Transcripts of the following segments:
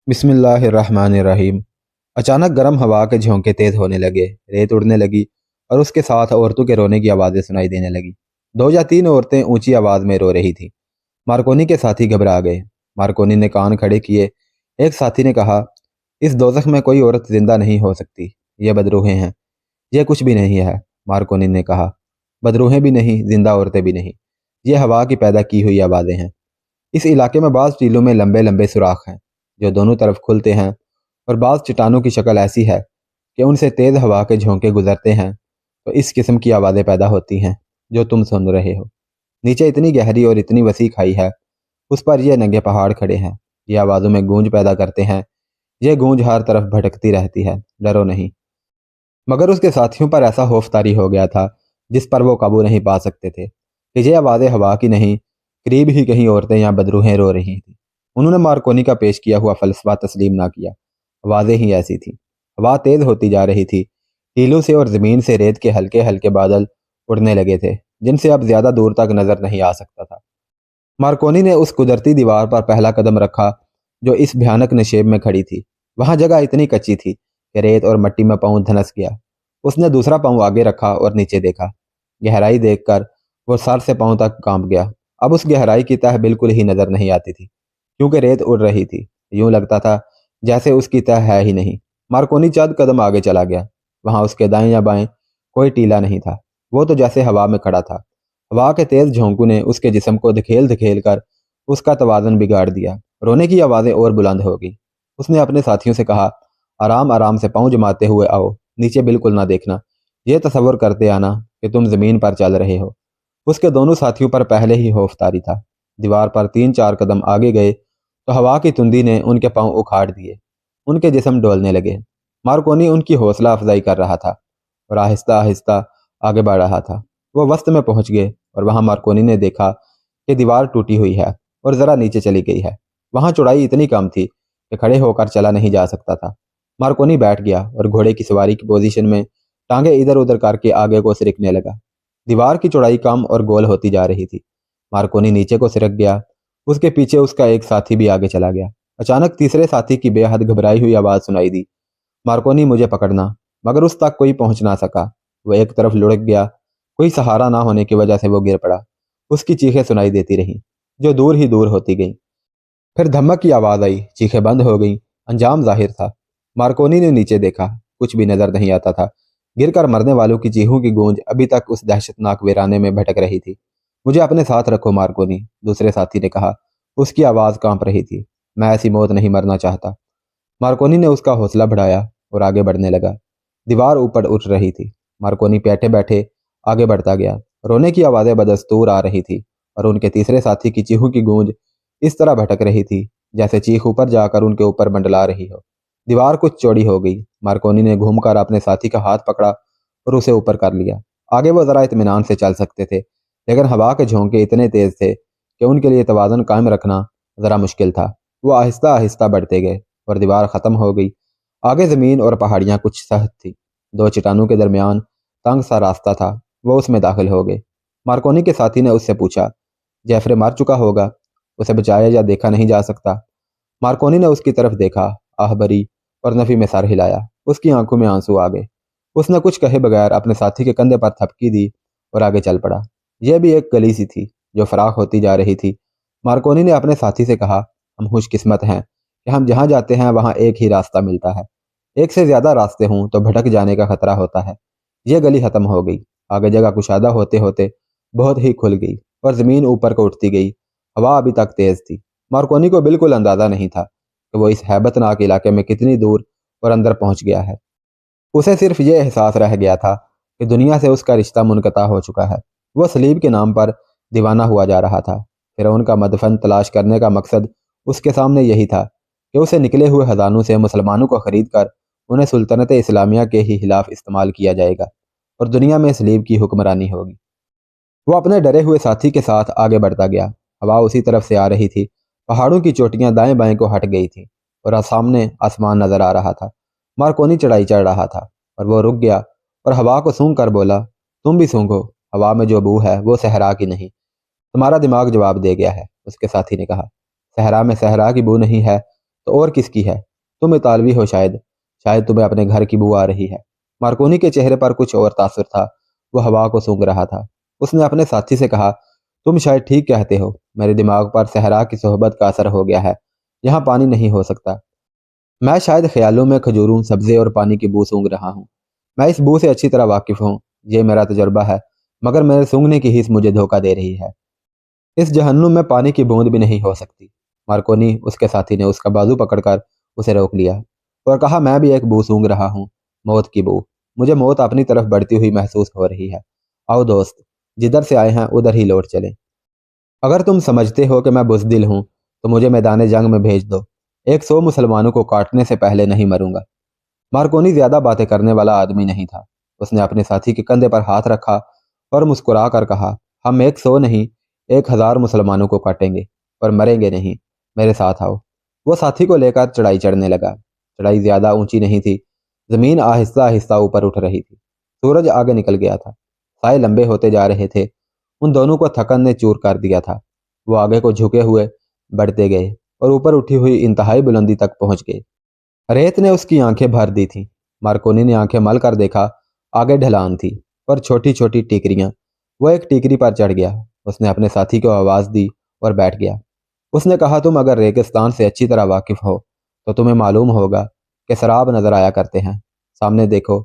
बिस्मिल्लाहिर्रहमानिर्रहीम। अचानक गर्म हवा के झोंके तेज होने लगे, रेत उड़ने लगी और उसके साथ औरतों के रोने की आवाज़ें सुनाई देने लगी। 2 या 3 औरतें ऊंची आवाज़ में रो रही थीं। मार्कोनी के साथी घबरा गए। मार्कोनी ने कान खड़े किए। एक साथी ने कहा, इस दोजख में कोई औरत जिंदा नहीं हो सकती। ये बदरूहें हैं। ये कुछ भी नहीं है, मार्कोनी ने कहा। बदरूहें भी नहीं, जिंदा औरतें भी नहीं। ये हवा की पैदा की हुई आवाज़ें हैं। इस इलाके में बाज़ टीलों में लंबे लंबे सुराख हैं जो दोनों तरफ खुलते हैं, और बाज़ चट्टानों की शक्ल ऐसी है कि उनसे तेज़ हवा के झोंके गुजरते हैं तो इस किस्म की आवाज़ें पैदा होती हैं जो तुम सुन रहे हो। नीचे इतनी गहरी और इतनी वसी खाई है, उस पर ये नंगे पहाड़ खड़े हैं। ये आवाज़ों में गूंज पैदा करते हैं। ये गूंज हर तरफ भटकती रहती है, डरो नहीं। मगर उसके साथियों पर ऐसा खौफ तारी हो गया था जिस पर वो काबू नहीं पा सकते थे कि ये आवाज़ें हवा की नहीं, करीब ही कहीं औरतें या बदरूहें रो रही थीं। उन्होंने मार्कोनी का पेश किया हुआ फ़लसफ़ा तस्लीम ना किया। आवाज़ें ही ऐसी थीं। हवा तेज़ होती जा रही थी। टीलों से और ज़मीन से रेत के हल्के हल्के बादल उड़ने लगे थे जिनसे अब ज़्यादा दूर तक नज़र नहीं आ सकता था। मार्कोनी ने उस कुदरती दीवार पर पहला कदम रखा जो इस भयानक नशेब में खड़ी थी। वहाँ जगह इतनी कच्ची थी कि रेत और मिट्टी में पाँव धंस गया। उसने दूसरा पाँव आगे रखा और नीचे देखा। गहराई देखकर वो सर से पाँव तक कांप गया। अब उस गहराई की तह बिल्कुल ही नजर नहीं आती थी क्योंकि रेत उड़ रही थी। यूं लगता था जैसे उसकी तह है ही नहीं। मार्कोनी चंद कदम आगे चला गया। वहां उसके दाएं या बाएं कोई टीला नहीं था। वो तो जैसे हवा में खड़ा था। हवा के तेज झोंकों ने उसके जिस्म को धकेल धकेल कर उसका तवाज़ुन बिगाड़ दिया। रोने की आवाज़ें और बुलंद हो गई। उसने अपने साथियों से कहा, आराम आराम से पाँव जमाते हुए आओ, नीचे बिल्कुल ना देखना। ये तसव्वुर करते आना कि तुम ज़मीन पर चल रहे हो। उसके दोनों साथियों पर पहले ही खौफ तारी था। दीवार पर 3-4 कदम आगे गए तो हवा की तुंदी ने उनके पाँव उखाड़ दिए। उनके जिस्म डोलने लगे। मार्कोनी उनकी हौसला अफजाई कर रहा था और आहिस्ता आहिस्ता आगे बढ़ रहा था। वो वस्त में पहुंच गए और वहां मार्कोनी ने देखा कि दीवार टूटी हुई है और ज़रा नीचे चली गई है। वहां चौड़ाई इतनी कम थी कि खड़े होकर चला नहीं जा सकता था। मार्कोनी बैठ गया और घोड़े की सवारी की पोजीशन में टांगे इधर उधर करके आगे को सिरकने लगा। दीवार की चौड़ाई कम और गोल होती जा रही थी। मार्कोनी नीचे को सिरक गया। उसके पीछे उसका एक साथी भी आगे चला गया। अचानक तीसरे साथी की बेहद घबराई हुई आवाज़ सुनाई दी, मार्कोनी मुझे पकड़ना। मगर उस तक कोई पहुंच ना सका। वह एक तरफ लुढ़क गया। कोई सहारा ना होने की वजह से वो गिर पड़ा। उसकी चीखें सुनाई देती रहीं जो दूर ही दूर होती गईं। फिर धमक की आवाज़ आई। चीखें बंद हो गईं। अंजाम जाहिर था। मार्कोनी ने नीचे देखा। कुछ भी नजर नहीं आता था। गिरकर मरने वालों की चीखों की गूंज अभी तक उस दहशतनाक वीराने में भटक रही थी। मुझे अपने साथ रखो मार्कोनी, दूसरे साथी ने कहा। उसकी आवाज़ कांप रही थी। मैं ऐसी मौत नहीं मरना चाहता। मार्कोनी ने उसका हौसला बढ़ाया और आगे बढ़ने लगा। दीवार ऊपर उठ रही थी। मार्कोनी बैठे बैठे आगे बढ़ता गया। रोने की आवाज़ें बदस्तूर आ रही थी और उनके तीसरे साथी की चीखों की गूंज इस तरह भटक रही थी जैसे चीख ऊपर जाकर उनके ऊपर मंडला रही हो। दीवार कुछ चौड़ी हो गई। मार्कोनी ने घूमकर अपने साथी का हाथ पकड़ा और उसे ऊपर कर लिया। आगे वो जरा इत्मीनान से चल सकते थे, लेकिन हवा के झोंके इतने तेज थे कि उनके लिए तवाज़ुन कायम रखना जरा मुश्किल था। वो आहिस्ता आहिस्ता बढ़ते गए और दीवार खत्म हो गई। आगे जमीन और पहाड़ियां कुछ सख्त थी। 2 चट्टानों के दरमियान तंग सा रास्ता था। वो उसमें दाखिल हो गए। मार्कोनी के साथी ने उससे पूछा, जेफरे मर चुका होगा, उसे बचाया या देखा नहीं जा सकता? मार्कोनी ने उसकी तरफ देखा, आह भरी और नफी में सर हिलाया। उसकी आंखों में आंसू आ गए। उसने कुछ कहे बगैर अपने साथी के कंधे पर थपकी दी और आगे चल पड़ा। यह भी एक गली सी थी जो फराख होती जा रही थी। मार्कोनी ने अपने साथी से कहा, हम खुशकिस्मत हैं कि हम जहाँ जाते हैं वहाँ एक ही रास्ता मिलता है। एक से ज्यादा रास्ते हों तो भटक जाने का खतरा होता है। यह गली खत्म हो गई। आगे जगह कुशादा होते होते बहुत ही खुल गई और जमीन ऊपर को उठती गई। हवा अभी तक तेज थी। मार्कोनी को बिल्कुल अंदाजा नहीं था कि वो इस हैबतनाक इलाके में कितनी दूर और अंदर पहुंच गया है। उसे सिर्फ ये एहसास रह गया था कि दुनिया से उसका रिश्ता मुनक़ता हो चुका है। वो सलीब के नाम पर दीवाना हुआ जा रहा था। फिरौन का मदफन तलाश करने का मकसद उसके सामने यही था कि उसे निकले हुए खजानों से मुसलमानों को खरीद कर उन्हें सुल्तनत इस्लामिया के ही खिलाफ इस्तेमाल किया जाएगा और दुनिया में सलीब की हुक्मरानी होगी। वो अपने डरे हुए साथी के साथ आगे बढ़ता गया। हवा उसी तरफ से आ रही थी। पहाड़ों की चोटियां दाएं बाएं को हट गई थी और सामने आसमान नजर आ रहा था। मार्कोनी चढ़ाई चढ़ रहा था और वो रुक गया और हवा को सूंघ कर बोला, तुम भी सूंघो। हवा में जो बू है वो सहरा की नहीं, तुम्हारा दिमाग जवाब दे गया है, उसके साथी ने कहा। सहरा में सहरा की बू नहीं है تو اور کس کی ہے؟ تم اطالوی ہو شاید تمہیں اپنے گھر کی بو آ رہی ہے۔ مارکونی کے چہرے پر کچھ اور تاثر تھا، وہ ہوا کو سونگھ رہا تھا۔ اس نے اپنے ساتھی سے کہا، تم شاید ٹھیک کہتے ہو، میرے دماغ پر صحرا کی صحبت کا اثر ہو گیا ہے، یہاں پانی نہیں ہو سکتا۔ میں شاید خیالوں میں کھجوروں، سبزے اور پانی کی بو سونگ رہا ہوں۔ میں اس بو سے اچھی طرح واقف ہوں، یہ میرا تجربہ ہے، مگر میرے سونگنے کی حس مجھے دھوکہ دے رہی ہے۔ اس جہنم میں پانی کی بوند بھی نہیں ہو سکتی۔ مارکونی، اس کے ساتھی نے اس کا بازو پکڑ کر اسے روک لیا اور کہا، میں بھی ایک بو سونگ رہا ہوں، موت کی بو۔ مجھے موت اپنی طرف بڑھتی ہوئی محسوس ہو رہی ہے۔ آؤ دوست، جدھر سے آئے ہیں ادھر ہی لوٹ چلیں۔ اگر تم سمجھتے ہو کہ میں بزدل ہوں تو مجھے میدان جنگ میں بھیج دو، 100 مسلمانوں کو کاٹنے سے پہلے نہیں مروں گا۔ مارکونی زیادہ باتیں کرنے والا آدمی نہیں تھا۔ اس نے اپنے ساتھی کے کندھے پر ہاتھ رکھا اور مسکرا کر کہا، ہم 100 نہیں 1000 مسلمانوں کو کاٹیں گے اور مریں گے نہیں، میرے ساتھ آؤ۔ وہ ساتھی کو لے کر چڑھائی چڑھنے لگا۔ چڑھائی زیادہ اونچی نہیں تھی، زمین آہستہ آہستہ اوپر اٹھ رہی تھی، سورج آگے نکل گیا تھا، سائے لمبے ہوتے جا رہے تھے۔ ان دونوں کو تھکن نے چور کر دیا تھا۔ وہ آگے کو جھکے ہوئے بڑھتے گئے اور اوپر اٹھی ہوئی انتہائی بلندی تک پہنچ گئے۔ ریت نے اس کی آنکھیں بھر دی تھیں۔ مارکونی نے آنکھیں مل کر دیکھا، آگے ڈھلان تھی اور چھوٹی چھوٹی ٹیکریاں۔ وہ ایک ٹیکری پر چڑھ گیا۔ اس نے اپنے ساتھی کو آواز دی اور بیٹھ گیا۔ اس نے کہا، تم اگر ریگستان سے اچھی طرح واقف ہو تو تمہیں معلوم ہوگا کہ سراب نظر آیا کرتے ہیں۔ سامنے دیکھو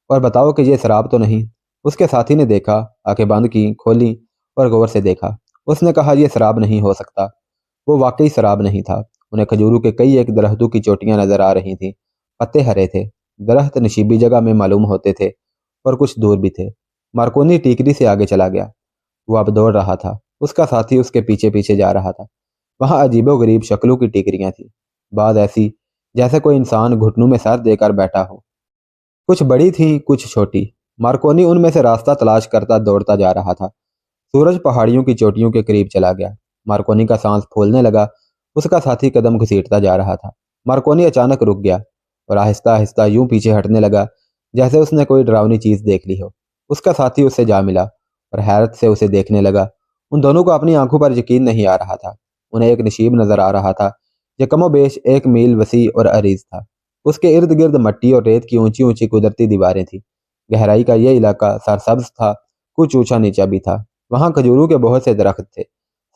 اور بتاؤ کہ یہ سراب تو نہیں۔ اس کے ساتھی نے دیکھا، آنکھیں بند کی، کھولیں اور غور سے دیکھا۔ اس نے کہا، یہ سراب نہیں ہو سکتا۔ وہ واقعی سراب نہیں تھا۔ انہیں کھجوروں کے کئی ایک درختوں کی چوٹیاں نظر آ رہی تھیں، پتے ہرے تھے، درخت نشیبی جگہ میں معلوم ہوتے تھے اور کچھ دور بھی تھے۔ مارکونی ٹیکری سے آگے چلا گیا۔ وہ اب دوڑ رہا تھا، اس کا ساتھی اس کے پیچھے پیچھے جا رہا تھا۔ وہاں عجیب و غریب شکلوں کی ٹیکریاں تھیں، بعض ایسی جیسے کوئی انسان گھٹنوں میں سر دے کر بیٹھا ہو، کچھ بڑی تھیں کچھ چھوٹی۔ مارکونی ان میں سے راستہ تلاش کرتا دوڑتا جا رہا تھا۔ سورج پہاڑیوں کی چوٹیوں کے قریب چلا گیا۔ مارکونی کا سانس پھولنے لگا، اس کا ساتھی قدم گھسیٹتا جا رہا تھا۔ مارکونی اچانک رک گیا اور آہستہ آہستہ یوں پیچھے ہٹنے لگا جیسے اس نے کوئی ڈراؤنی چیز دیکھ لی ہو۔ اس کا ساتھی اس سے جا ملا اور حیرت سے اسے دیکھنے لگا۔ ان دونوں کو اپنی آنکھوں پر یقین نہیں آ رہا تھا۔ انہیں ایک نشیب نظر آ رہا تھا، یہ کم و بیش 1 میل وسیع اور عریض تھا۔ اس کے ارد گرد مٹی اور ریت کی اونچی اونچی قدرتی دیواریں تھیں۔ گہرائی کا یہ علاقہ سرسبز تھا، کچھ اونچا نیچا بھی تھا۔ وہاں کھجوروں کے بہت سے درخت تھے۔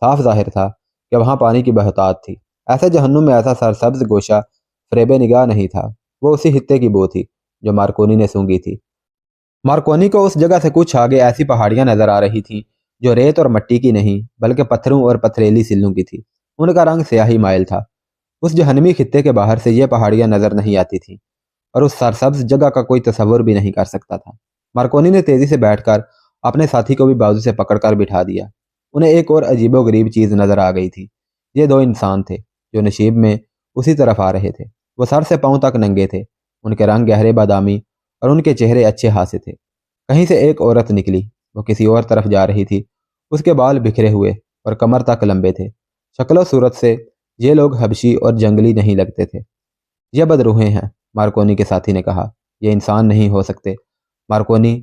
صاف ظاہر تھا کہ وہاں پانی کی بہتات تھی۔ ایسے جہنم میں ایسا سرسبز گوشہ فریب نگاہ نہیں تھا۔ وہ اسی خطے کی بو تھی جو مارکونی نے سونگی تھی۔ مارکونی کو اس جگہ سے کچھ آگے ایسی پہاڑیاں نظر آ رہی تھیں جو ریت اور مٹی کی نہیں بلکہ پتھروں اور پتھریلی سلوں کی تھی۔ ان کا رنگ سیاہی مائل تھا۔ اس جہنمی خطے کے باہر سے یہ پہاڑیاں نظر نہیں آتی تھیں اور اس سرسبز جگہ کا کوئی تصور بھی نہیں کر سکتا تھا۔ مارکونی نے تیزی سے بیٹھ کر اپنے ساتھی کو بھی بازو سے پکڑ کر بٹھا دیا۔ انہیں ایک اور عجیب و غریب چیز نظر آ گئی تھی۔ یہ 2 انسان تھے جو نشیب میں اسی طرف آ رہے تھے۔ وہ سر سے پاؤں تک ننگے تھے، ان کے رنگ گہرے بادامی اور ان کے چہرے اچھے خاصے تھے۔ کہیں سے ایک عورت نکلی، وہ کسی اور طرف جا رہی تھی۔ اس کے بال بکھرے ہوئے اور کمر تک لمبے تھے۔ شکل و صورت سے یہ لوگ حبشی اور جنگلی نہیں لگتے تھے۔ یہ بدروحیں ہیں، مارکونی کے ساتھی نے کہا، یہ انسان نہیں ہو سکتے۔ مارکونی،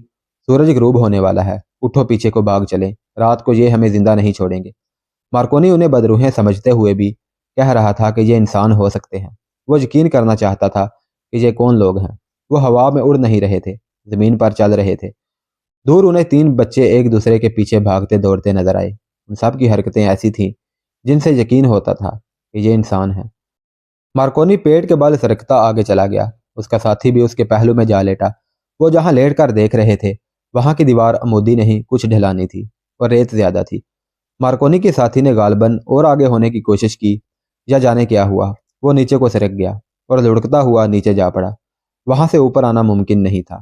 سورج غروب ہونے والا ہے، اٹھو پیچھے کو بھاگ چلیں، رات کو یہ ہمیں زندہ نہیں چھوڑیں گے۔ مارکونی انہیں بدروحیں سمجھتے ہوئے بھی کہہ رہا تھا کہ یہ انسان ہو سکتے ہیں۔ وہ یقین کرنا چاہتا تھا کہ یہ کون لوگ ہیں۔ وہ ہوا میں اڑ نہیں رہے تھے، زمین پر چل رہے تھے۔ دور انہیں 3 بچے ایک دوسرے کے پیچھے بھاگتے دوڑتے نظر آئے۔ ان سب کی حرکتیں ایسی تھیں جن سے یقین ہوتا تھا کہ یہ انسان ہیں۔ مارکونی پیٹ کے بل سرکتا آگے چلا گیا۔ اس کا ساتھی بھی اس کے پہلو میں جا لیٹا۔ وہ جہاں لیٹ کر دیکھ رہے تھے وہاں کی دیوار عمودی نہیں کچھ ڈھلانی تھی اور ریت زیادہ تھی۔ مارکونی کے ساتھی نے غالباً اور آگے ہونے کی کوشش کی، یا جانے کیا ہوا، وہ نیچے کو سرک گیا اور لڑکتا ہوا نیچے جا پڑا۔ وہاں سے اوپر آنا ممکن نہیں تھا۔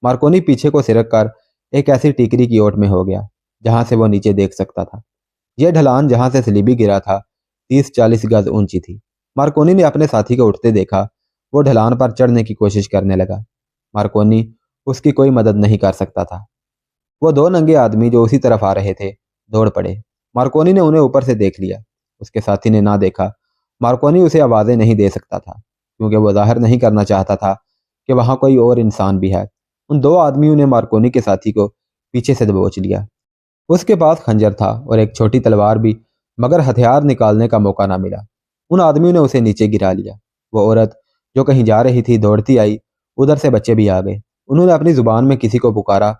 مارکونی پیچھے کو سرک کر ایک ایسی ٹیکری کی اوٹ میں ہو گیا جہاں سے وہ نیچے دیکھ سکتا تھا۔ یہ ڈھلان جہاں سے سلیبی گرا تھا 30-40 گز اونچی تھی۔ مارکونی نے اپنے ساتھی کو اٹھتے دیکھا۔ وہ ڈھلان پر چڑھنے کی کوشش کرنے لگا۔ مارکونی اس کی کوئی مدد نہیں کر سکتا تھا۔ وہ 2 ننگے آدمی جو اسی طرف آ رہے تھے دوڑ پڑے۔ مارکونی نے انہیں اوپر سے دیکھ لیا، اس کے ساتھی نے نہ دیکھا۔ مارکونی اسے آوازیں نہیں دے سکتا تھا کیونکہ وہ ظاہر نہیں کرنا چاہتا تھا کہ وہاں کوئی اور انسان بھی ہے۔ ان 2 آدمیوں نے مارکونی کے ساتھی کو پیچھے سے دبوچ لیا۔ اس کے پاس خنجر تھا اور ایک چھوٹی تلوار بھی، مگر ہتھیار نکالنے کا موقع نہ ملا۔ ان آدمیوں نے اسے نیچے گرا لیا۔ وہ عورت جو کہیں جا رہی تھی دوڑتی آئی، ادھر سے بچے بھی آ گئے۔ انہوں نے اپنی زبان میں کسی کو پکارا،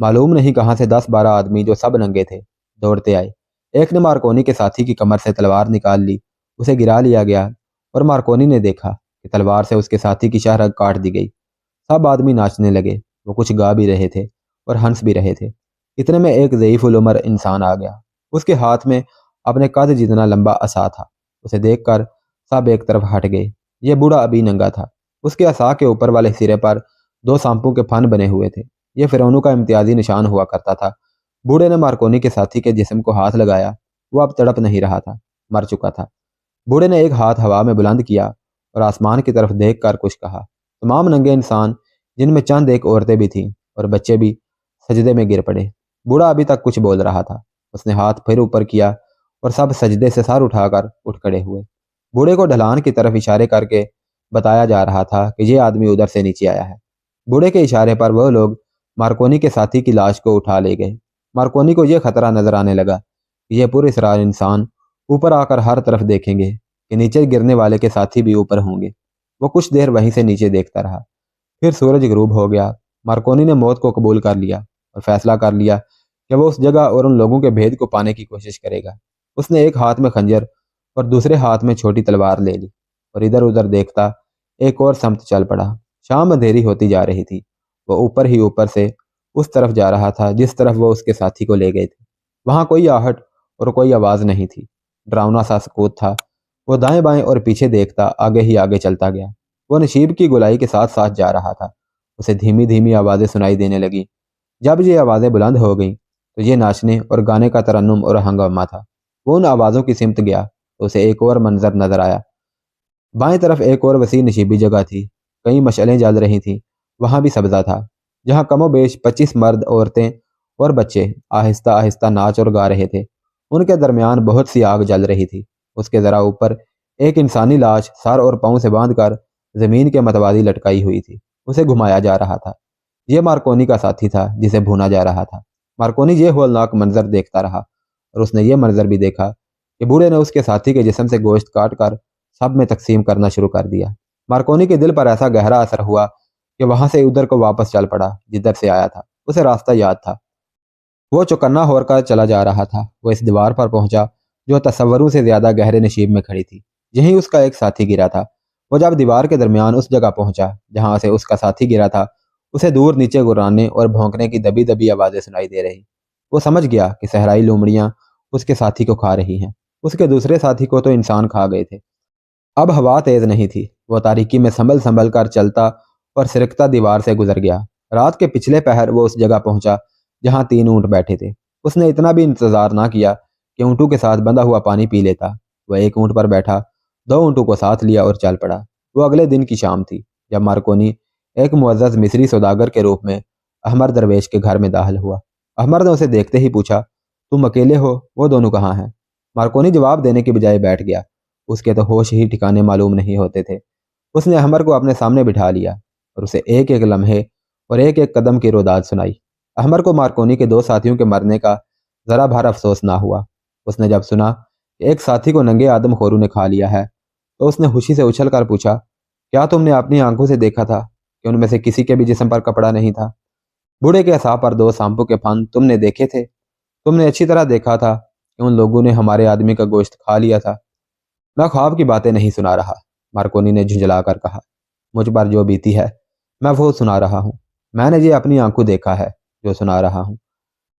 معلوم نہیں کہاں سے 10-12 آدمی جو سب ننگے تھے دوڑتے آئے۔ ایک نے مارکونی کے ساتھی کی کمر سے تلوار نکال لی، اسے گرا لیا گیا اور مارکونی نے دیکھا کہ تلوار سے اس کے ساتھی کی شاہ رگ کاٹ دی گئی۔ سب آدمی ناچنے لگے، وہ کچھ گا بھی رہے تھے اور ہنس بھی رہے تھے۔ اتنے میں ایک ضعیف العمر انسان آ گیا، اس کے ہاتھ میں اپنے قد جتنا لمبا عصا تھا۔ اسے دیکھ کر سب ایک طرف ہٹ گئے۔ یہ بوڑھا ابھی ننگا تھا، اس کے عصا کے اوپر والے سرے پر 2 سانپوں کے پھن بنے ہوئے تھے، یہ فرعونوں کا امتیازی نشان ہوا کرتا تھا۔ بوڑھے نے مارکونی کے ساتھی کے جسم کو ہاتھ لگایا، وہ اب تڑپ نہیں رہا تھا، مر چکا تھا۔ بوڑھے نے ایک ہاتھ ہوا میں بلند کیا اور آسمان کی طرف دیکھ کر کچھ کہا۔ تمام ننگے انسان، جن میں چند ایک عورتیں بھی تھیں اور بچے بھی، سجدے میں گر پڑے۔ بوڑھا ابھی تک کچھ بول رہا تھا، اس نے ہاتھ پھر اوپر کیا اور سب سجدے سے سر اٹھا کر اٹھ کھڑے ہوئے۔ بوڑھے کو ڈھلان کی طرف اشارے کر کے بتایا جا رہا تھا کہ یہ آدمی ادھر سے نیچے آیا ہے۔ بوڑھے کے اشارے پر وہ لوگ مارکونی کے ساتھی کی لاش کو اٹھا لے گئے۔ مارکونی کو یہ خطرہ نظر آنے لگا کہ یہ پر اسرار انسان اوپر آ کر ہر طرف دیکھیں گے کہ نیچے گرنے والے کے ساتھی بھی اوپر ہوں گے۔ وہ کچھ دیر وہیں سے نیچے دیکھتا رہا، پھر سورج غروب ہو گیا۔ مارکونی نے موت کو قبول کر لیا اور فیصلہ کر لیا کہ وہ اس جگہ اور ان لوگوں کے بھید کو پانے کی کوشش کرے گا۔ اس نے ایک ہاتھ میں خنجر اور دوسرے ہاتھ میں چھوٹی تلوار لے لی اور ادھر ادھر دیکھتا ایک اور سمت چل پڑا۔ شام اندھیری ہوتی جا رہی تھی، وہ اوپر ہی اوپر سے اس طرف جا رہا تھا جس طرف وہ اس کے ساتھی کو لے گئے تھے۔ وہاں کوئی آہٹ اور کوئی آواز نہیں تھی، ڈراؤنا سا سکوت تھا۔ وہ دائیں بائیں اور پیچھے دیکھتا آگے ہی آگے چلتا گیا۔ وہ نشیب کی گولائی کے ساتھ ساتھ جا رہا تھا۔ اسے دھیمی دھیمی آوازیں سنائی دینے لگیں۔ جب یہ آوازیں بلند ہو گئیں تو یہ ناچنے اور گانے کا ترنم اور ہنگامہ تھا۔ وہ ان آوازوں کی سمت گیا تو اسے ایک اور منظر نظر آیا۔ بائیں طرف ایک اور وسیع نشیبی جگہ تھی، کئی مشعلیں جل رہی تھیں، وہاں بھی سبزہ تھا، جہاں کم و بیش 25 مرد، عورتیں اور بچے آہستہ آہستہ ناچ اور گا رہے تھے۔ ان کے درمیان بہت سی آگ جل رہی تھی۔ اس کے ذرا اوپر ایک انسانی لاش سر اور پاؤں سے باندھ کر زمین کے متوازی لٹکائی ہوئی تھی، اسے گھمایا جا رہا تھا۔ یہ مارکونی کا ساتھی تھا جسے بھونا جا رہا تھا۔ مارکونی یہ ہولناک منظر دیکھتا رہا اور اس نے یہ منظر بھی دیکھا کہ بوڑھے نے اس کے ساتھی کے جسم سے گوشت کاٹ کر سب میں تقسیم کرنا شروع کر دیا۔ مارکونی کے دل پر ایسا گہرا اثر ہوا کہ وہاں سے ادھر کو واپس چل پڑا جدھر سے آیا تھا۔ اسے راستہ یاد تھا، وہ چوکنا ہو کر چلا جا رہا تھا۔ وہ اس دیوار پر پہنچا جو تصوروں سے زیادہ گہرے نشیب میں کھڑی تھی، یہیں اس کا ایک ساتھی گرا تھا۔ وہ جب دیوار کے درمیان اس جگہ پہنچا جہاں سے اس کا ساتھی گرا تھا، اسے دور نیچے گرانے اور بھونکنے کی دبی دبی آوازیں سنائی دے رہی۔ وہ سمجھ گیا کہ صحرائی لومڑیاں اس کے ساتھی کو کھا رہی ہیں۔ اس کے دوسرے ساتھی کو تو انسان کھا گئے تھے۔ اب ہوا تیز نہیں تھی، وہ تاریکی میں سنبھل سنبھل کر چلتا اور سرکتا دیوار سے گزر گیا۔ رات کے پچھلے پہر وہ اس جگہ پہنچا جہاں 3 اونٹ بیٹھے تھے۔ اس نے اتنا بھی انتظار نہ کیا کہ اونٹوں کے ساتھ بندھا ہوا پانی پی لیتا۔ وہ ایک اونٹ پر بیٹھا، 2 اونٹوں کو ساتھ لیا اور چل پڑا۔ وہ اگلے دن کی شام تھی جب مارکونی ایک معزز مصری سوداگر کے روپ میں احمر درویش کے گھر میں داخل ہوا۔ احمر نے اسے دیکھتے ہی پوچھا، تم اکیلے ہو؟ وہ دونوں کہاں ہیں؟ مارکونی جواب دینے کے بجائے بیٹھ گیا، اس کے تو ہوش ہی ٹھکانے معلوم نہیں ہوتے تھے۔ اس نے احمر کو اپنے سامنے بٹھا لیا اور اسے ایک ایک لمحے اور ایک ایک قدم کی روداد سنائی۔ احمر کو مارکونی کے 2 ساتھیوں کے مرنے کا ذرا بھر افسوس نہ ہوا۔ اس نے جب سنا کہ ایک ساتھی کو ننگے آدم خوروں نے کھا لیا ہے تو اس نے خوشی سے اچھل کر پوچھا، کیا تم نے اپنی آنکھوں سے دیکھا تھا کہ ان میں سے کسی کے بھی جسم پر کپڑا نہیں تھا؟ بوڑھے کے عصا پر 2 سانپوں کے پھن تم نے دیکھے تھے؟ تم نے اچھی طرح دیکھا تھا کہ ان لوگوں نے ہمارے آدمی کا گوشت کھا لیا تھا؟ میں خواب کی باتیں نہیں سنا رہا، مارکونی نے جھنجھلا کر کہا۔ مجھ پر جو بیتی ہے میں وہ سنا رہا ہوں۔ میں نے یہ اپنی آنکھوں دیکھا ہے جو سنا رہا ہوں۔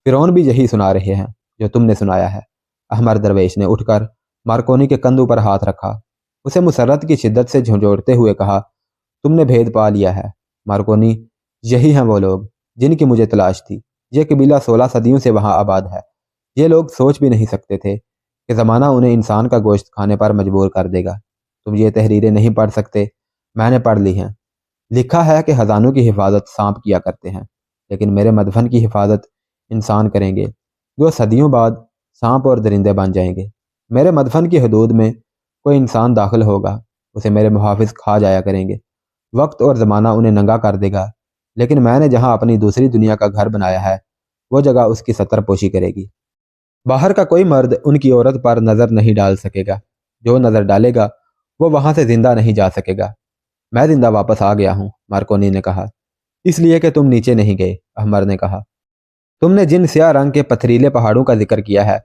فرعون بھی یہی سنا رہے ہیں جو تم نے سنایا ہے۔ احمر درویش نے اٹھ کر مارکونی کے کندھوں پر ہاتھ رکھا، اسے مسرت کی شدت سے جھنجھوڑتے ہوئے کہا، تم نے بھید پا لیا ہے مارکونی، یہی ہیں وہ لوگ جن کی مجھے تلاش تھی۔ یہ قبیلہ 16 صدیوں سے وہاں آباد ہے۔ یہ لوگ سوچ بھی نہیں سکتے تھے کہ زمانہ انہیں انسان کا گوشت کھانے پر مجبور کر دے گا۔ تم یہ تحریریں نہیں پڑھ سکتے، میں نے پڑھ لی ہیں۔ لکھا ہے کہ خزانوں کی حفاظت سانپ کیا کرتے ہیں، لیکن میرے مدفن کی حفاظت انسان کریں گے، جو صدیوں بعد سانپ اور درندے بن جائیں گے۔ میرے مدفن کی حدود میں کوئی انسان داخل ہوگا، اسے میرے محافظ کھا جایا کریں گے۔ وقت اور زمانہ انہیں ننگا کر دے گا، لیکن میں نے جہاں اپنی دوسری دنیا کا گھر بنایا ہے وہ جگہ اس کی ستر پوشی کرے گی۔ باہر کا کوئی مرد ان کی عورت پر نظر نہیں ڈال سکے گا، جو نظر ڈالے گا وہ وہاں سے زندہ نہیں جا سکے گا۔ میں زندہ واپس آ گیا ہوں، مارکونی نے کہا۔ اس لیے کہ تم نیچے نہیں گئے، احمر نے کہا۔ تم نے جن سیاہ رنگ کے پتھریلے پہاڑوں کا ذکر کیا ہے،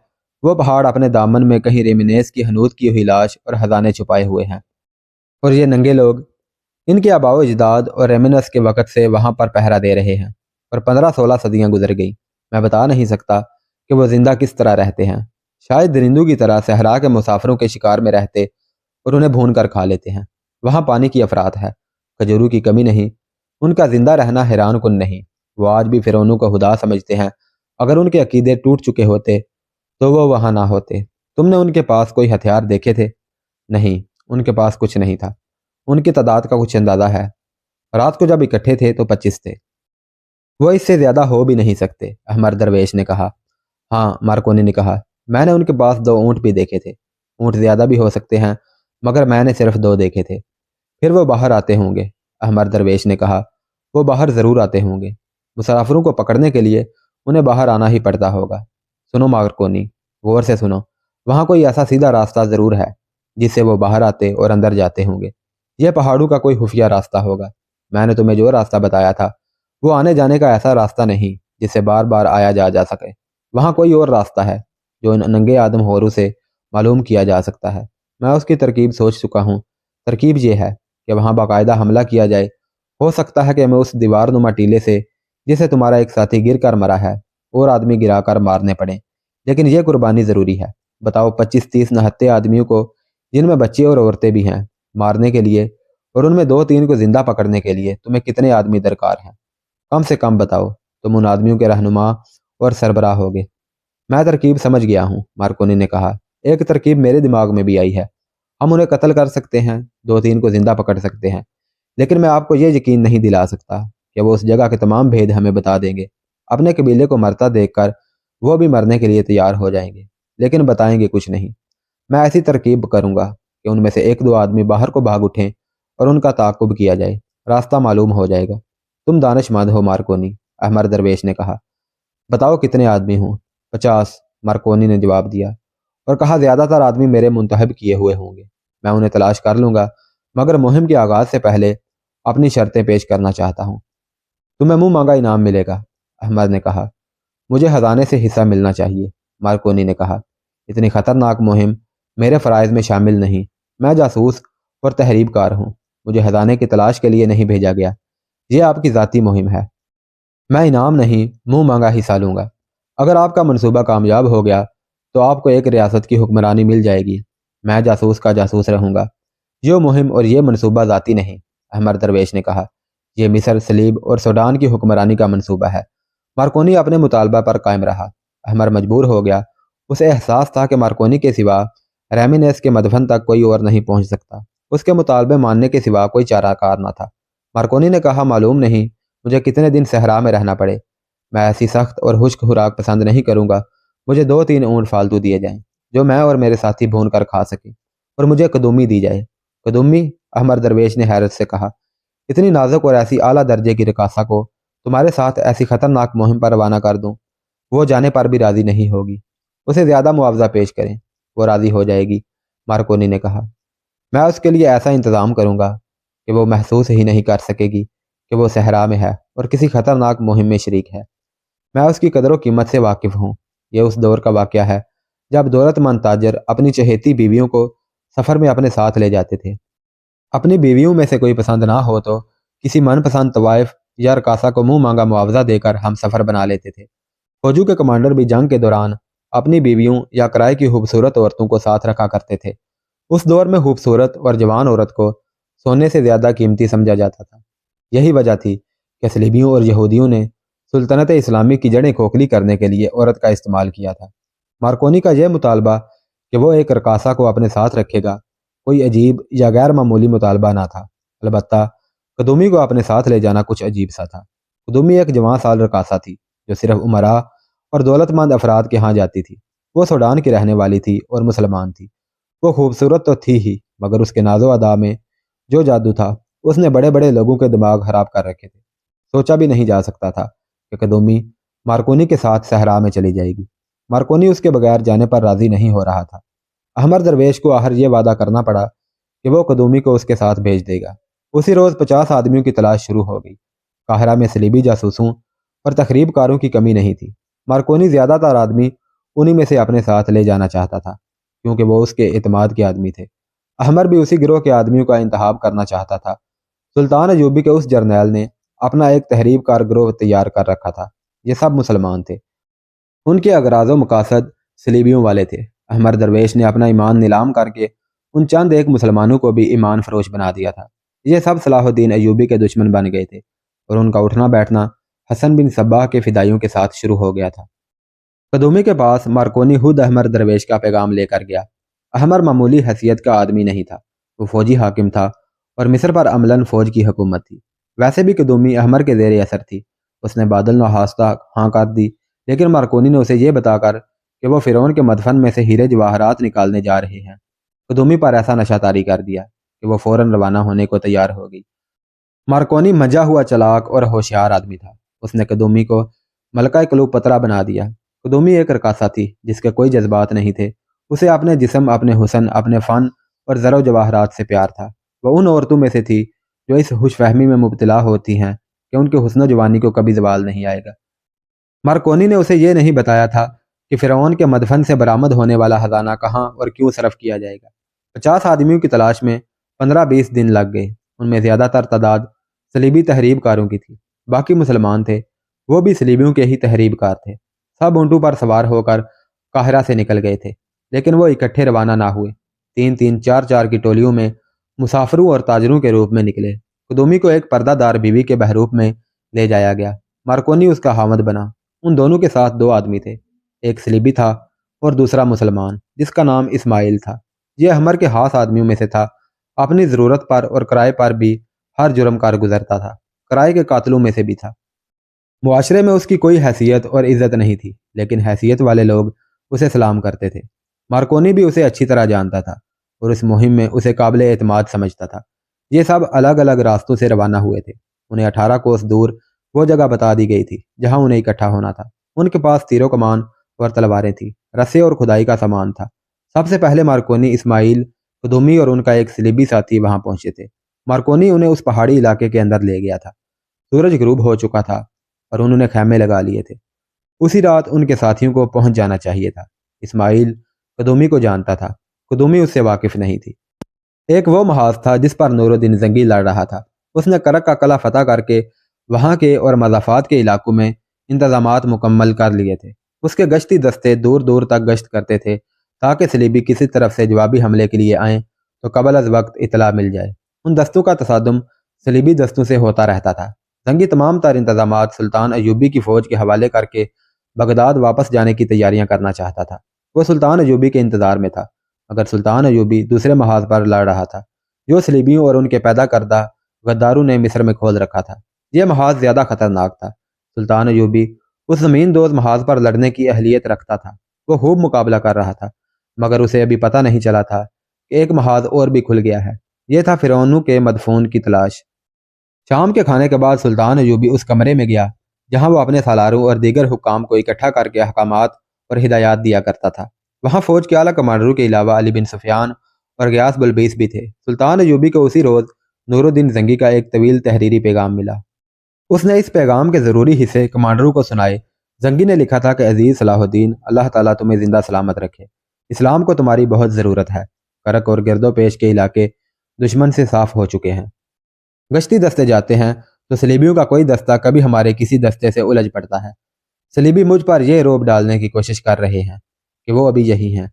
وہ پہاڑ اپنے دامن میں کہیں ریمینیز کی حنوط کی ہوئی لاش اور خزانے چھپائے ہوئے ہیں، اور یہ ننگے لوگ ان کے آباء و اجداد اور ریمینس کے وقت سے وہاں پر پہرا دے رہے ہیں، اور 15-16 صدیاں گزر گئی۔ میں بتا نہیں سکتا کہ وہ زندہ کس طرح رہتے ہیں، شاید درندوں کی طرح صحرا کے مسافروں کے شکار میں رہتے اور انہیں بھون کر کھا لیتے ہیں۔ وہاں پانی کی افرات ہے، کھجوروں کی کمی نہیں، ان کا زندہ رہنا حیران کن نہیں۔ وہ آج بھی فرعونوں کو خدا سمجھتے ہیں۔ اگر ان کے عقیدے ٹوٹ چکے ہوتے تو وہ وہاں نہ ہوتے۔ تم نے ان کے پاس کوئی ہتھیار دیکھے تھے؟ نہیں، ان کے پاس کچھ نہیں تھا۔ ان کی تعداد کا کچھ اندازہ ہے؟ رات کو جب اکٹھے تھے تو 25 تھے۔ وہ اس سے زیادہ ہو بھی نہیں سکتے، احمر درویش نے کہا۔ ہاں، مارکونی نے کہا، میں نے ان کے پاس 2 اونٹ بھی دیکھے تھے۔ اونٹ زیادہ بھی ہو سکتے ہیں، مگر میں نے صرف 2 دیکھے تھے۔ پھر وہ باہر آتے ہوں گے، احمر درویش نے کہا۔ وہ باہر ضرور آتے ہوں گے۔ مسافروں کو پکڑنے کے لیے انہیں باہر آنا ہی پڑتا ہوگا۔ سنو مارکونی، غور سے سنو، وہاں کوئی ایسا سیدھا راستہ ضرور ہے جس سے وہ باہر آتے اور اندر جاتے ہوں گے۔ یہ پہاڑوں کا کوئی خفیہ راستہ ہوگا۔ میں نے تمہیں جو راستہ بتایا تھا وہ آنے جانے کا ایسا راستہ نہیں جس سے بار بار آیا جا سکے۔ وہاں کوئی اور راستہ ہے جو ان ننگے آدم ہوروں سے معلوم کیا جا سکتا ہے۔ میں اس کی ترکیب سوچ چکا ہوں۔ ترکیب یہ ہے کہ وہاں باقاعدہ حملہ کیا جائے۔ ہو سکتا ہے کہ میں اس دیوار نما ٹیلے سے جسے تمہارا ایک ساتھی گر کر مرا ہے اور آدمی گرا کر مارنے پڑے، لیکن یہ قربانی ضروری ہے۔ بتاؤ، 25-30 نہتے آدمیوں کو، جن میں بچے اور عورتیں بھی ہیں، مارنے کے لیے، اور ان میں 2-3 کو زندہ پکڑنے کے لیے تمہیں کتنے آدمی درکار ہیں؟ کم سے کم بتاؤ۔ تم ان آدمیوں کے رہنما اور سربراہ ہوگے۔ میں ترکیب سمجھ گیا ہوں، مارکونی نے کہا۔ ایک ترکیب میرے دماغ میں بھی آئی ہے۔ ہم انہیں قتل کر سکتے ہیں، 2-3 کو زندہ پکڑ سکتے ہیں، لیکن میں آپ کو یہ یقین نہیں دلا سکتا کہ وہ اس جگہ کے تمام بھید ہمیں بتا دیں گے۔ اپنے قبیلے کو مرتا دیکھ کر وہ بھی مرنے کے لیے تیار ہو جائیں گے، لیکن بتائیں گے کچھ نہیں۔ میں ایسی ترکیب کروں گا کہ ان میں سے 1-2 آدمی باہر کو بھاگ اٹھیں اور ان کا تعاقب کیا جائے۔ راستہ معلوم ہو جائے گا۔ تم دانش مند ہو مارکونی، احمر درویش نے کہا۔ بتاؤ کتنے آدمی ہوں؟ 50، مارکونی نے جواب دیا، اور کہا زیادہ تر آدمی میرے منتخب کیے ہوئے ہوں گے۔ میں انہیں تلاش کر لوں گا، مگر مہم کے آغاز سے پہلے اپنی شرطیں پیش کرنا چاہتا ہوں۔ تمہیں منہ مانگا انعام ملے گا، احمد نے کہا۔ مجھے خزانے سے حصہ ملنا چاہیے، مارکونی نے کہا۔ اتنی خطرناک مہم میرے فرائض میں شامل نہیں۔ میں جاسوس اور تحریب کار ہوں۔ مجھے خزانے کی تلاش کے لیے نہیں بھیجا گیا۔ یہ آپ کی ذاتی مہم ہے۔ میں انعام نہیں، منہ مانگا حصہ لوں گا۔ اگر آپ کا منصوبہ کامیاب ہو گیا تو آپ کو ایک ریاست کی حکمرانی مل جائے گی۔ میں جاسوس کا جاسوس رہوں گا۔ یہ مہم اور یہ منصوبہ ذاتی نہیں، احمر درویش نے کہا۔ یہ مصر، سلیب اور سوڈان کی حکمرانی کا منصوبہ ہے۔ مارکونی اپنے مطالبہ پر قائم رہا۔ احمر مجبور ہو گیا۔ اسے احساس تھا کہ مارکونی کے سوا ریمینیس کے مدفن تک کوئی اور نہیں پہنچ سکتا۔ اس کے مطالبے ماننے کے سوا کوئی چارہ کار نہ تھا۔ مارکونی نے کہا، معلوم نہیں مجھے کتنے دن صحرا میں رہنا پڑے۔ میں ایسی سخت اور خشک خوراک پسند نہیں کروں گا۔ مجھے 2-3 اونٹ فالتو دیے جائیں جو میں اور میرے ساتھی بھون کر کھا سکیں، اور مجھے قدومی دی جائے۔ قدومی؟ احمر درویش نے حیرت سے کہا۔ اتنی نازک اور ایسی اعلیٰ درجے کی رقاصہ کو تمہارے ساتھ ایسی خطرناک مہم پر روانہ کر دوں؟ وہ جانے پر بھی راضی نہیں ہوگی۔ اسے زیادہ معاوضہ پیش کریں، وہ راضی ہو جائے گی، مارکونی نے کہا۔ میں اس کے لیے ایسا انتظام کروں گا کہ وہ محسوس ہی نہیں کر سکے گی کہ وہ صحرا میں ہے اور کسی خطرناک مہم میں شریک ہے۔ میں اس کی قدر و قیمت سے واقف ہوں۔ یہ اس دور کا واقعہ ہے جب دولت مند تاجر اپنی چہیتی بیویوں کو سفر میں اپنے ساتھ لے جاتے تھے۔ اپنی بیویوں میں سے کوئی پسند نہ ہو تو کسی من پسند طوائف یا رقاصہ کو منہ مانگا معاوضہ دے کر ہم سفر بنا لیتے تھے۔ فوجوں کے کمانڈر بھی جنگ کے دوران اپنی بیویوں یا کرائے کی خوبصورت عورتوں کو ساتھ رکھا کرتے تھے۔ اس دور میں خوبصورت اور جوان عورت کو سونے سے زیادہ قیمتی سمجھا جاتا تھا۔ یہی وجہ تھی کہ صلیبیوں اور یہودیوں نے سلطنت اسلامی کی جڑیں کھوکھلی کرنے کے لیے عورت کا استعمال کیا تھا۔ مارکونی کا یہ مطالبہ کہ وہ ایک رقاصہ کو اپنے ساتھ رکھے گا کوئی عجیب یا غیر معمولی مطالبہ نہ تھا۔ البتہ قدومی کو اپنے ساتھ لے جانا کچھ عجیب سا تھا۔ قدومی ایک جوان سال رقاصہ تھی جو صرف امراء اور دولت مند افراد کے ہاں جاتی تھی۔ وہ سوڈان کی رہنے والی تھی اور مسلمان تھی۔ وہ خوبصورت تو تھی ہی، مگر اس کے ناز و ادا میں جو جادو تھا اس نے بڑے بڑے لوگوں کے دماغ خراب کر رکھے تھے۔ سوچا بھی نہیں جا سکتا تھا کہ قدومی مارکونی کے ساتھ صحرا میں چلی جائے گی۔ مارکونی اس کے بغیر جانے پر راضی نہیں ہو رہا تھا۔ احمر درویش کو آخر یہ وعدہ کرنا پڑا कि वो कदूमी को उसके साथ भेज देगा। उसी रोज़ 50 आदमियों की तलाश शुरू हो गई। काहिरा में सलीबी जासूसों और तखरीबकारों की कमी नहीं थी। मार्कोनी ज़्यादातर आदमी उन्हीं में से अपने साथ ले जाना चाहता था, क्योंकि वो उसके एतमाद के आदमी थे। अहमर भी उसी गिरोह के आदमियों का इंतखाब करना चाहता था। सुल्तान अयूबी के उस जर्नैल ने अपना एक तहरीबकार गिरोह तैयार कर रखा था। ये सब मुसलमान थे। उनके अगराज़ व मकासद सलीबियों वाले थे। अहमर दरवेश ने अपना ईमान नीलाम करके उन चंद एक मुसलमानों को भी ईमान फरोश बना दिया था। ये सब सलाहुद्दीन अयूबी के दुश्मन बन गए थे और उनका उठना बैठना हसन बिन सब्बाह के फिदाइयों के साथ शुरू हो गया था। कदूमी के पास मार्कोनी खुद अहमर दरवेश का पैगाम लेकर गया। अहमर मामूली हैसियत का आदमी नहीं था। वो फौजी हाकिम था और मिस्र पर अमलन फौज की हुकूमत थी। वैसे भी कदूमी अहमर के ज़ेर असर थी। उसने बादल नहास्ता हाँ कर दी, लेकिन मार्कोनी ने उसे ये बताकर कि वो फ़िरौन के मदफन में से हीरे जवाहरात निकालने जा रहे हैं, कदूमी पर ऐसा नशा तारी कर दिया कि वो फ़ौरन रवाना होने को तैयार हो गई। मार्कोनी मजा हुआ चालाक और होशियार आदमी था। उसने कदूमी को मलका क्लीओपेत्रा बना दिया। कदूमी एक रकासा थी जिसके कोई जज्बात नहीं थे। उसे अपने जिस्म, अपने हुस्न, अपने फ़न और ज़रो जवाहरात से प्यार था। वह उन औरतों में से थी जो इस खुशफहमी में मुब्तला होती हैं कि उनके हुस्न जवानी को कभी ज़वाल नहीं आएगा। मार्कोनी ने उसे ये नहीं बताया था कि फ़िरौन के मदफन से बरामद होने वाला खजाना कहाँ और क्यों सरफ किया जाएगा। 50 आदमियों की तलाश में 15-20 दिन लग गए। उनमें ज़्यादातर तादाद सलीबी तहरीबकारों की थी। बाकी मुसलमान थे, वो भी सलीबियों के ही तहरीबकार थे। सब ऊँटों पर सवार होकर काहिरा से निकल गए थे, लेकिन वो इकट्ठे रवाना ना हुए। 3-3, 4-4 की टोलियों में मुसाफिरों और ताजरों के रूप में निकले। कदूमी को एक पर्दादार बीवी के बहरूप में ले जाया गया। मार्कोनी उसका हामद बना। उन दोनों के साथ 2 आदमी थे, एक सलीबी था और दूसरा मुसलमान जिसका नाम इस्माइल था। यह अहमर के खास आदमियों में से था। अपनी ज़रूरत पर और किराए पर भी हर जुर्म कार गुजरता था। किराए के कातलों में से भी था। मुआशरे में उसकी कोई हैसियत और इज्जत नहीं थी, लेकिन हैसियत वाले लोग उसे सलाम करते थे। मार्कोनी भी उसे अच्छी तरह जानता था और इस मुहिम में उसे काबिल एतमाद समझता था। ये सब अलग अलग रास्तों से रवाना हुए थे। उन्हें 18 कोस दूर वो जगह बता दी गई थी जहां उन्हें इकट्ठा होना था। उनके पास तीरों कमान और तलवारें थी, रस्से और खुदाई का सामान था। सबसे पहले मार्कोनी, इस्माइल, कदूमी और उनका एक सलीबी साथी वहां पहुंचे थे। मार्कोनी उन्हें उस पहाड़ी इलाके के अंदर ले गया था। सूरज गुरूब हो चुका था और उन्होंने खैमे लगा लिए थे। उसी रात उनके साथियों को पहुंच जाना चाहिए था। इस्माइल कदूमी को जानता था, कदूमी उससे वाकिफ नहीं थी। एक वो महाज था जिस पर नूरुद्दीन जंगी लड़ रहा था। उसने करक का कला फतह करके वहां के और मज़ाफ़ात के इलाकों में इंतजामात मुकम्मल कर लिए थे। उसके गश्ती दस्ते दूर दूर तक गश्त करते थे ताकि सलीबी किसी तरफ से जवाबी हमले के लिए आएँ तो कबल अज वक्त इतला मिल जाए। उन दस्तों का तसादुम सलीबी दस्तों से होता रहता था। जंगी तमाम तर इंतजामात सुल्तान अयूबी की फ़ौज के हवाले करके बगदाद वापस जाने की तैयारियां करना चाहता था। वह सुल्तान अयूबी के इंतज़ार में था, मगर सुल्तान अयूबी दूसरे महाज पर लड़ रहा था जो सलीबियों और उनके पैदा करदा गद्दारों ने मिस्र में खोल रखा था। यह महाज ज़्यादा खतरनाक था। सुल्तान अयूबी उस ज़मीन दोज़ महाज पर लड़ने की अहलियत रखता था। वो खूब मुकाबला कर रहा था, मगर उसे अभी पता नहीं चला था कि एक महाज और भी खुल गया है। यह था फ़िरौनों के मदफून की तलाश। शाम के खाने के बाद सुल्तान अयूबी उस कमरे में गया जहां वो अपने सालारों और दीगर हुक्काम को इकट्ठा करके अहकामात और हिदायत दिया करता था। वहां फौज के आला कमांडरों के अलावा अली बिन सुफियान और गयास बलबीस भी थे। सुल्तान अयूबी को उसी रोज़ नूरुद्दीन जंगी का एक तवील तहरीरी पैगाम मिला। उसने इस पैगाम के ज़रूरी हिस्से कमांडरों को सुनाए। जंगी ने लिखा था कि अजीज़ सलाहुद्दीन, अल्लाह ताला तुम्हें ज़िंदा सलामत रखे। इस्लाम को तुम्हारी बहुत ज़रूरत है। करक और गिरदोपेश के इलाके दुश्मन से साफ हो चुके हैं। गश्ती दस्ते जाते हैं तो सलीबियों का कोई दस्ता कभी हमारे किसी दस्ते से उलझ पड़ता है। सलीबी मुझ पर यह रोब डालने की कोशिश कर रहे हैं कि वो अभी यही हैं।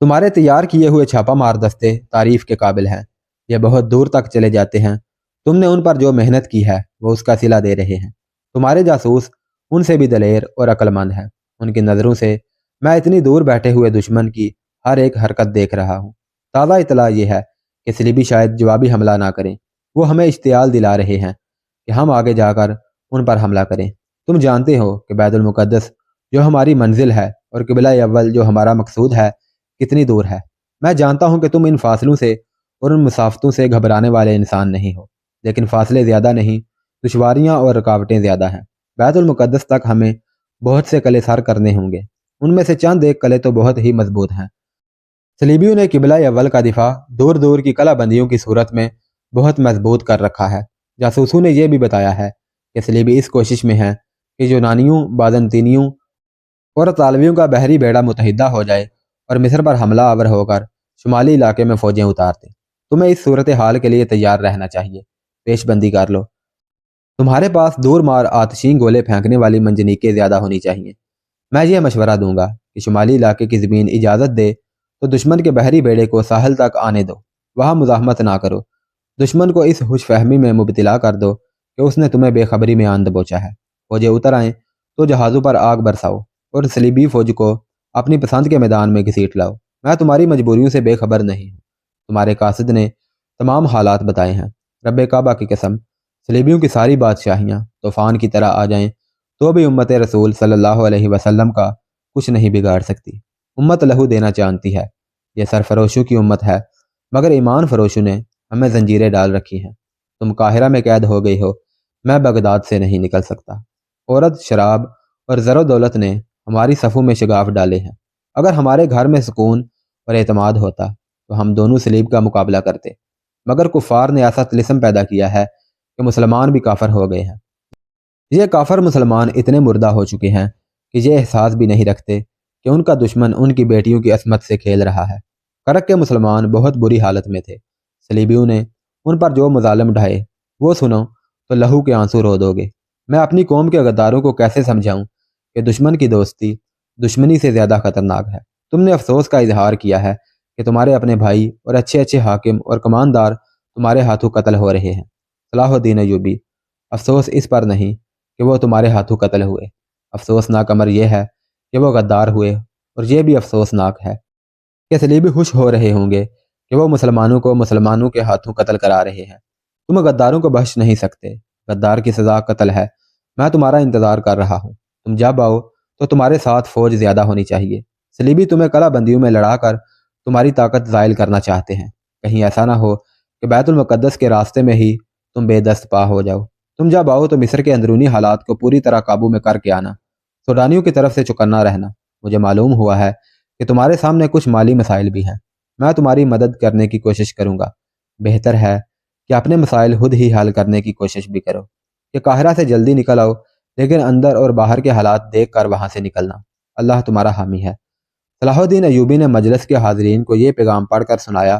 तुम्हारे तैयार किए हुए छापा मार दस्ते तारीफ के काबिल हैं। ये बहुत दूर तक चले जाते हैं। तुमने उन पर जो मेहनत की है वो उसका सिला दे रहे हैं। तुम्हारे जासूस उनसे भी दलेर और अक्लमंद हैं। उनकी नज़रों से मैं इतनी दूर बैठे हुए दुश्मन की हर एक हरकत देख रहा हूँ। ताज़ा इतला यह है कि सलीबी शायद जवाबी हमला ना करें। वो हमें इश्तियाल दिला रहे हैं कि हम आगे जाकर उन पर हमला करें। तुम जानते हो कि बैतुल मुक़द्दस जो हमारी मंजिल है और क़िबला अव्वल जो हमारा मकसूद है कितनी दूर है। मैं जानता हूँ कि तुम इन फासलों से और उन मुसाफतों से घबराने वाले इंसान नहीं हो, लेकिन फासले ज़्यादा नहीं, दुश्वारियाँ और रुकावटें ज़्यादा हैं। बैतुल मुक़द्दस तक हमें बहुत से कले सर करने होंगे। उनमें से चंद एक कले तो बहुत ही मजबूत हैं। सलीबियों ने किबला अव्वल का दिफा दूर दूर की कला बंदियों की सूरत में बहुत मजबूत कर रखा है। जासूसों ने यह भी बताया है कि सलीबी इस कोशिश में हैं कि यूनानियों, बाजंतीनियों और तालवियों का बहरी बेड़ा मुतहिदा हो जाए और मिस्र पर हमला आवर होकर शुमाली इलाके में फौजें उतार दें। तुम्हें इस सूरत हाल के लिए तैयार रहना चाहिए। पेशबंदी कर लो। तुम्हारे पास दूर मार आतशीन गोले फेंकने वाली मंजनीकें ज़्यादा होनी चाहिए। मैं ये मशवरा दूंगा कि शुमाली इलाके की ज़मीन इजाज़त दे तो दुश्मन के बहरी बेड़े को साहल तक आने दो। वहाँ मुज़ाहमत ना करो। दुश्मन को इस खुशफहमी में मुब्तला कर दो कि उसने तुम्हें बेखबरी में आन दबोचा है। फौजें उतर आएँ तो जहाज़ों पर आग बरसाओ और सलीबी फौज को अपनी पसंद के मैदान में घसीट लाओ। मैं तुम्हारी मजबूरियों से बेखबर नहीं हूँ। तुम्हारे कासिद ने तमाम हालात बताए हैं। रब काबा की कसम, सलीबियों की सारी बादशाहियाँ तूफ़ान की तरह आ जाएं तो भी उम्मत रसूल सल्लल्लाहु अलैहि वसल्लम का कुछ नहीं बिगाड़ सकती। उम्मत लहू देना जानती है। यह सरफरोशों की उम्मत है, मगर ईमान फरोशों ने हमें जंजीरें डाल रखी हैं। तुम काहिरा में कैद हो गई हो, मैं बगदाद से नहीं निकल सकता। औरत, शराब और ज़रो दौलत ने हमारी सफ़ों में शगाफ डाले हैं। अगर हमारे घर में सुकून और एतमाद होता तो हम दोनों सलीब का मुकाबला करते, मगर कुफ़ार ने ऐसा तिलिस्म पैदा किया है कि मुसलमान भी काफर हो गए हैं। ये काफर मुसलमान इतने मुर्दा हो चुके हैं कि ये एहसास भी नहीं रखते कि उनका दुश्मन उनकी बेटियों की असमत से खेल रहा है। करक के मुसलमान बहुत बुरी हालत में थे। सलीबियों ने उन पर जो मुजालम ढाए वो सुनो तो लहू के आंसू रो दोगे। मैं अपनी कौम के गद्दारों को कैसे समझाऊं कि दुश्मन की दोस्ती दुश्मनी से ज़्यादा खतरनाक है। तुमने अफसोस का इजहार किया है कि तुम्हारे अपने भाई और अच्छे अच्छे हाकिम और कमानदार तुम्हारे हाथों कत्ल हो रहे हैं। सलाहुद्दीन अयूबी, अफसोस इस पर नहीं कि वो तुम्हारे हाथों कत्ल हुए, अफसोसनाक अमर यह है कि वो गद्दार हुए। और यह भी अफसोसनाक है कि सलीबी खुश हो रहे होंगे कि वो मुसलमानों को मुसलमानों के हाथों कत्ल करा रहे हैं। तुम गद्दारों को बख्श नहीं सकते। गद्दार की सज़ा कत्ल है। मैं तुम्हारा इंतज़ार कर रहा हूँ। तुम जब आओ तो तुम्हारे साथ फौज ज़्यादा होनी चाहिए। सलीबी तुम्हें कला बंदियों में लड़ाकर तुम्हारी ताकत ज़ायल करना चाहते हैं। कहीं ऐसा ना हो कि बैतुल मुक़द्दस के रास्ते में ही तुम बेदस्त पा हो जाओ। तुम जब आओ तो मिस्र के अंदरूनी हालात को पूरी तरह काबू में करके आना। सूडानियों की तरफ से चौकन्ना रहना। मुझे मालूम हुआ है कि तुम्हारे सामने कुछ माली मसाइल भी हैं। मैं तुम्हारी मदद करने की कोशिश करूंगा। बेहतर है कि अपने मसाइल खुद ही हल करने की कोशिश भी करो। कि काहिरा से जल्दी निकल आओ, लेकिन अंदर और बाहर के हालात देख कर वहाँ से निकलना। अल्लाह तुम्हारा हामी है। सलाहुद्दीन अयूबी ने मजलिस के हाजरीन को ये पैगाम पढ़कर सुनाया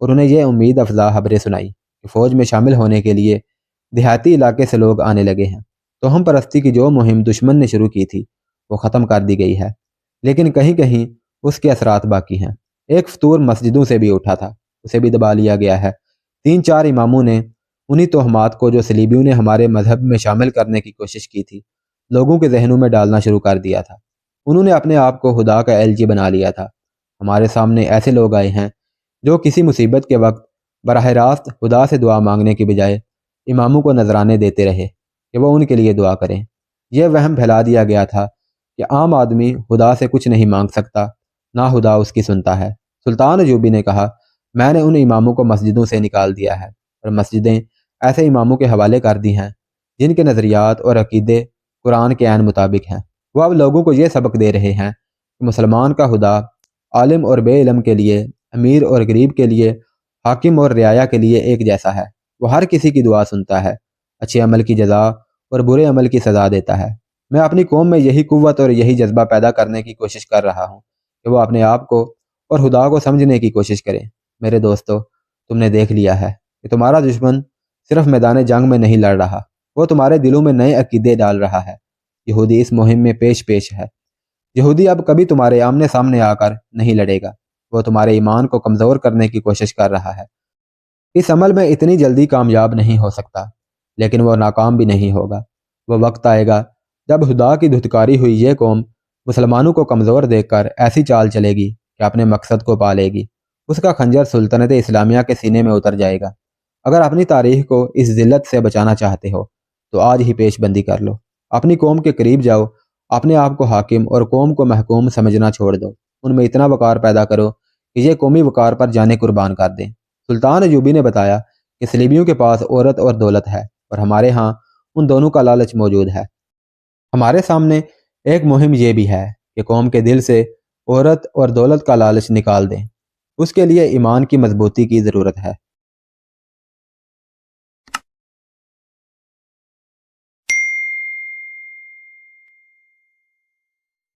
और उन्हें यह उम्मीद अफजा खबरें सुनाई कि फ़ौज में शामिल होने के लिए देहाती इलाके से लोग आने लगे हैं। तोहम परस्ती की जो मुहिम दुश्मन ने शुरू की थी वो ख़त्म कर दी गई है, लेकिन कहीं कहीं उसके असरात बाकी हैं। एक फतूर मस्जिदों से भी उठा था, उसे भी दबा लिया गया है। 3-4 इमामों ने उन्हीं तोहमात को जो सलीबियों ने हमारे मजहब में शामिल करने की कोशिश की थी लोगों के जहनों में डालना शुरू कर दिया था। उन्होंने अपने आप को खुदा का एलजी बना लिया था। हमारे सामने ऐसे लोग आए हैं जो किसी मुसीबत के वक्त बराह रास्त खुदा से दुआ मांगने की बजाय इमामों को नजराने देते रहे कि वो उनके लिए दुआ करें। यह वहम फैला दिया गया था कि आम आदमी खुदा से कुछ नहीं मांग सकता, ना खुदा उसकी सुनता है। सुल्तान अयूबी ने कहा, मैंने उन इमामों को मस्जिदों से निकाल दिया है और मस्जिदें ऐसे इमामों के हवाले कर दी हैं जिनके नज़रियात और अकीदे कुरान के ऐन मुताबिक हैं। वो अब लोगों को यह सबक दे रहे हैं कि मुसलमान का खुदा आलिम और बेइलम के लिए, अमीर और गरीब के लिए, हाकिम और रियाया के लिए एक जैसा है। वो हर किसी की दुआ सुनता है, अच्छे अमल की जजा और बुरे अमल की सज़ा देता है। मैं अपनी कौम में यही कुव्वत और यही जज्बा पैदा करने की कोशिश कर रहा हूँ कि वो अपने आप को और खुदा को समझने की कोशिश करें। मेरे दोस्तों, तुमने देख लिया है कि तुम्हारा दुश्मन सिर्फ मैदान जंग में नहीं लड़ रहा, वो तुम्हारे दिलों में नए अकीदे डाल रहा है। यहूदी इस मुहिम में पेश पेश है। यहूदी अब कभी तुम्हारे आमने सामने आकर नहीं लड़ेगा। वो तुम्हारे ईमान को कमज़ोर करने की कोशिश कर रहा है। इस अमल में इतनी जल्दी कामयाब नहीं हो सकता, लेकिन वो नाकाम भी नहीं होगा। वो वक्त आएगा जब खुदा की धुतकारी हुई ये कौम मुसलमानों को कमज़ोर देखकर ऐसी चाल चलेगी कि अपने मकसद को पा लेगी। उसका खंजर सुल्तनत इस्लामिया के सीने में उतर जाएगा। अगर अपनी तारीख को इस जिल्लत से बचाना चाहते हो तो आज ही पेशबंदी कर लो। अपनी कौम के करीब जाओ। अपने आप को हाकिम और कौम को महकूम समझना छोड़ दो। उनमें इतना वक़ार पैदा करो कि ये कौमी वक़ार पर जाने कुर्बान कर दें। सुल्तान अयूबी ने बताया कि सलीबियों के पास औरत और दौलत है और हमारे यहाँ उन दोनों का लालच मौजूद है। हमारे सामने एक मुहिम ये भी है कि कौम के दिल से औरत और दौलत का लालच निकाल दें। اس کے لیے ایمان کی مضبوطی کی ضرورت ہے۔